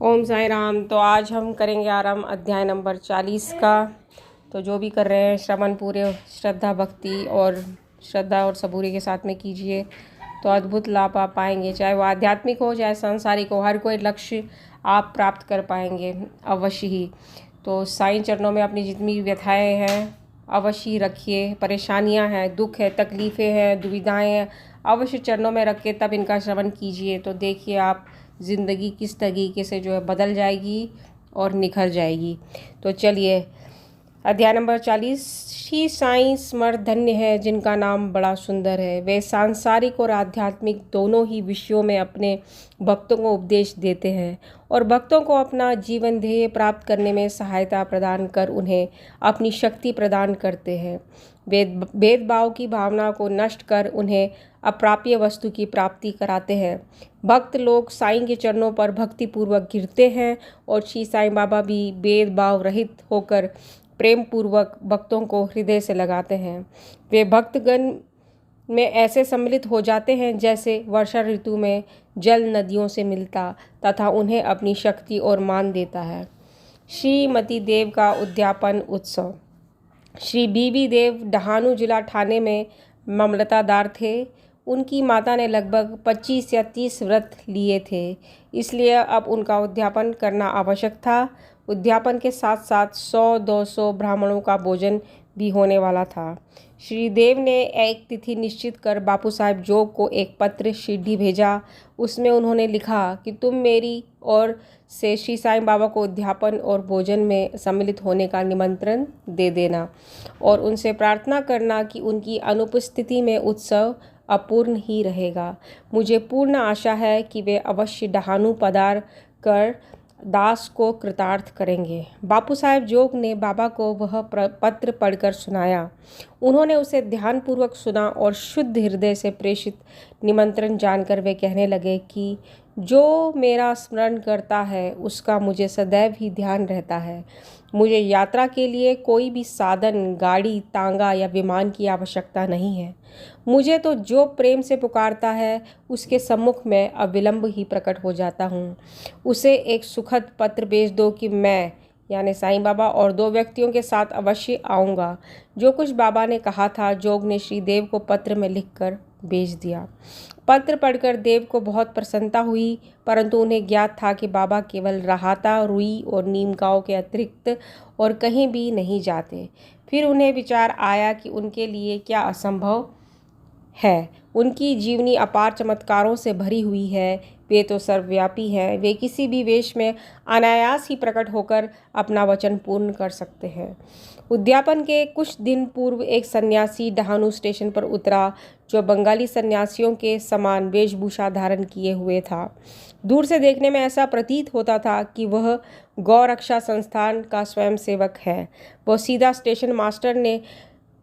ओम साई राम। तो आज हम करेंगे आरंभ अध्याय नंबर 40 का। तो जो भी कर रहे हैं श्रवण पूरे श्रद्धा और सबूरी के साथ में कीजिए, तो अद्भुत लाभ आप पाएंगे। चाहे वो आध्यात्मिक हो चाहे सांसारिक हो, हर कोई लक्ष्य आप प्राप्त कर पाएंगे अवश्य ही। तो साईं चरणों में अपनी जितनी व्यथाएं हैं अवश्य ही रखिए, परेशानियां हैं, दुख है, तकलीफ़ें हैं, दुविधाएं हैं, अवश्य चरणों में रख के तब इनका श्रवण कीजिए। तो देखिए आप ज़िंदगी किस तरीके से जो है बदल जाएगी और निखर जाएगी। तो चलिए अध्याय नंबर 40। श्री साईं स्मर धन्य है जिनका नाम बड़ा सुंदर है। वे सांसारिक और आध्यात्मिक दोनों ही विषयों में अपने भक्तों को उपदेश देते हैं और भक्तों को अपना जीवन ध्येय प्राप्त करने में सहायता प्रदान कर उन्हें अपनी शक्ति प्रदान करते हैं। भेदभाव की भावना को नष्ट कर उन्हें अप्राप्य वस्तु की प्राप्ति कराते हैं। भक्त लोग साईं के चरणों पर भक्तिपूर्वक गिरते हैं और श्री साईं बाबा भी भेदभाव रहित होकर प्रेम पूर्वक भक्तों को हृदय से लगाते हैं। वे भक्तगण में ऐसे सम्मिलित हो जाते हैं जैसे वर्षा ऋतु में जल नदियों से मिलता तथा उन्हें अपनी शक्ति और मान देता है। श्रीमती देव का उद्यापन उत्सव। श्री बीबी देव डहाणू जिला ठाणे में मामलतदार थे। उनकी माता ने लगभग 25 या 30 व्रत लिए थे, इसलिए अब उनका उद्यापन करना आवश्यक था। उद्यापन के साथ साथ 100-200 ब्राह्मणों का भोजन भी होने वाला था। श्री देव ने एक तिथि निश्चित कर बापू साहब जोग को एक पत्र सीढ़ी भेजा। उसमें उन्होंने लिखा कि तुम मेरी ओर से श्री साईं बाबा को उद्यापन और भोजन में सम्मिलित होने का निमंत्रण दे देना और उनसे प्रार्थना करना कि उनकी अनुपस्थिति में उत्सव अपूर्ण ही रहेगा। मुझे पूर्ण आशा है कि वे अवश्य डहाणू पधार कर दास को कृतार्थ करेंगे। बापू साहब जोग ने बाबा को वह पत्र पढ़कर सुनाया। उन्होंने उसे ध्यानपूर्वक सुना और शुद्ध हृदय से प्रेषित निमंत्रण जानकर वे कहने लगे कि जो मेरा स्मरण करता है उसका मुझे सदैव ही ध्यान रहता है। मुझे यात्रा के लिए कोई भी साधन, गाड़ी, तांगा या विमान की आवश्यकता नहीं है। मुझे तो जो प्रेम से पुकारता है उसके सम्मुख में अविलंब ही प्रकट हो जाता हूँ। उसे एक सुखद पत्र भेज दो कि मैं यानी साईं बाबा और 2 व्यक्तियों के साथ अवश्य आऊँगा। जो कुछ बाबा ने कहा था जोग ने श्री देव को पत्र में लिखकर भेज दिया। पत्र पढ़कर देव को बहुत प्रसन्नता हुई, परंतु उन्हें ज्ञात था कि बाबा केवल राहाता, रुई और नीम गांव के अतिरिक्त और कहीं भी नहीं जाते। फिर उन्हें विचार आया कि उनके लिए क्या असंभव है। उनकी जीवनी अपार चमत्कारों से भरी हुई है। वे तो सर्वव्यापी हैं। वे किसी भी वेश में अनायास ही प्रकट होकर अपना वचन पूर्ण कर सकते हैं। उद्यापन के कुछ दिन पूर्व एक सन्यासी डहाणू स्टेशन पर उतरा जो बंगाली सन्यासियों के समान वेशभूषा धारण किए हुए था। दूर से देखने में ऐसा प्रतीत होता था कि वह गौरक्षा संस्थान का स्वयंसेवक है। वह सीधा स्टेशन मास्टर ने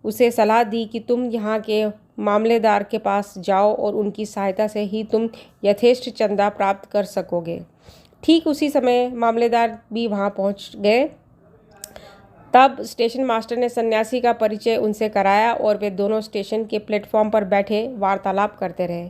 उसे सलाह दी कि तुम यहाँ के मामलेदार के पास जाओ और उनकी सहायता से ही तुम यथेष्ट चंदा प्राप्त कर सकोगे। ठीक उसी समय मामलेदार भी वहाँ पहुँच गए। तब स्टेशन मास्टर ने सन्यासी का परिचय उनसे कराया और वे दोनों स्टेशन के प्लेटफॉर्म पर बैठे वार्तालाप करते रहे।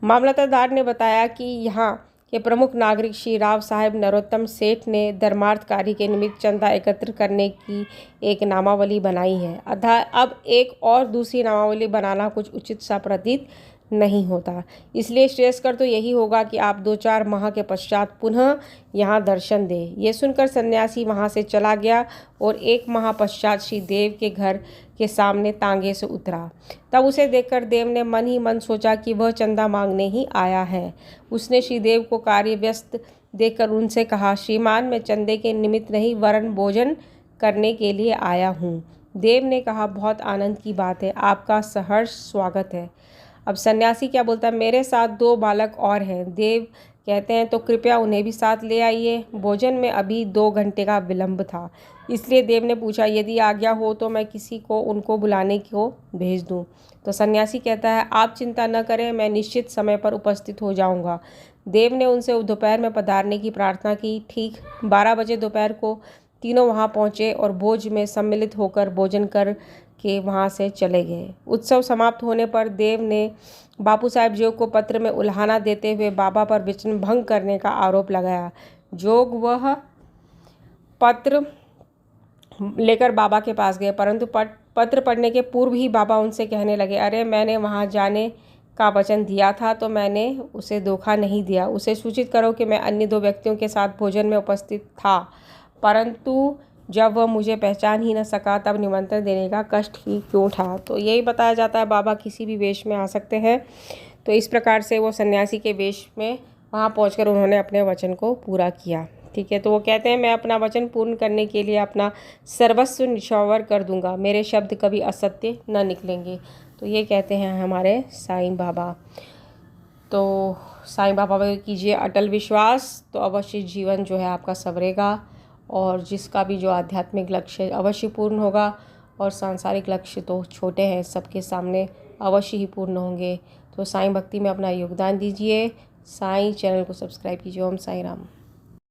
मामलतदार ने बताया कि यहाँ के प्रमुख नागरिक श्री राव साहेब नरोत्तम सेठ ने धर्मार्थ कार्य के निमित्त चंदा एकत्र करने की एक नामावली बनाई है। अतः अब एक और दूसरी नामावली बनाना कुछ उचित सा प्रतीत नहीं होता। इसलिए श्रेयस्कर तो यही होगा कि आप 2-4 माह के पश्चात पुनः यहाँ दर्शन दें। ये सुनकर सन्यासी वहाँ से चला गया और 1 माह पश्चात श्री देव के घर के सामने तांगे से उतरा। तब उसे देखकर देव ने मन ही मन सोचा कि वह चंदा मांगने ही आया है। उसने श्री देव को कार्य व्यस्त देखकर उनसे कहा, श्रीमान मैं चंदे के निमित्त नहीं वरन भोजन करने के लिए आया हूँ। देव ने कहा, बहुत आनंद की बात है, आपका सहर्ष स्वागत है। अब सन्यासी क्या बोलता है, मेरे साथ 2 बालक और हैं। देव कहते हैं तो कृपया उन्हें भी साथ ले आइए। भोजन में अभी 2 घंटे का विलंब था, इसलिए देव ने पूछा, यदि आज्ञा हो तो मैं किसी को उनको बुलाने को भेज दूं। तो सन्यासी कहता है, आप चिंता न करें, मैं निश्चित समय पर उपस्थित हो जाऊंगा। देव ने उनसे दोपहर में पधारने की प्रार्थना की। ठीक 12 बजे दोपहर को तीनों वहां पहुंचे और भोज में सम्मिलित होकर भोजन कर के वहाँ से चले गए। उत्सव समाप्त होने पर देव ने बापू साहब जी को पत्र में उल्हाना देते हुए बाबा पर वचन भंग करने का आरोप लगाया। जोग वह पत्र लेकर बाबा के पास गए, परंतु पत्र पढ़ने के पूर्व ही बाबा उनसे कहने लगे, अरे मैंने वहाँ जाने का वचन दिया था तो मैंने उसे धोखा नहीं दिया। उसे सूचित करो कि मैं अन्य 2 व्यक्तियों के साथ भोजन में उपस्थित था, परंतु जब वह मुझे पहचान ही न सका तब निमंत्रण देने का कष्ट ही क्यों उठा। तो यही बताया जाता है, बाबा किसी भी वेश में आ सकते हैं। तो इस प्रकार से वो सन्यासी के वेश में वहाँ पहुंचकर उन्होंने अपने वचन को पूरा किया। ठीक है, तो वो कहते हैं, मैं अपना वचन पूर्ण करने के लिए अपना सर्वस्व निछावर कर दूंगा, मेरे शब्द कभी असत्य न निकलेंगे। तो ये कहते हैं हमारे साईं बाबा। तो साईं बाबा पर कीजिए अटल विश्वास, तो अवश्य जीवन जो है आपका संवरेगा और जिसका भी जो आध्यात्मिक लक्ष्य अवश्य पूर्ण होगा। और सांसारिक लक्ष्य तो छोटे हैं, सबके सामने अवश्य ही पूर्ण होंगे। तो साईं भक्ति में अपना योगदान दीजिए। साईं चैनल को सब्सक्राइब कीजिए। ओम साईं राम।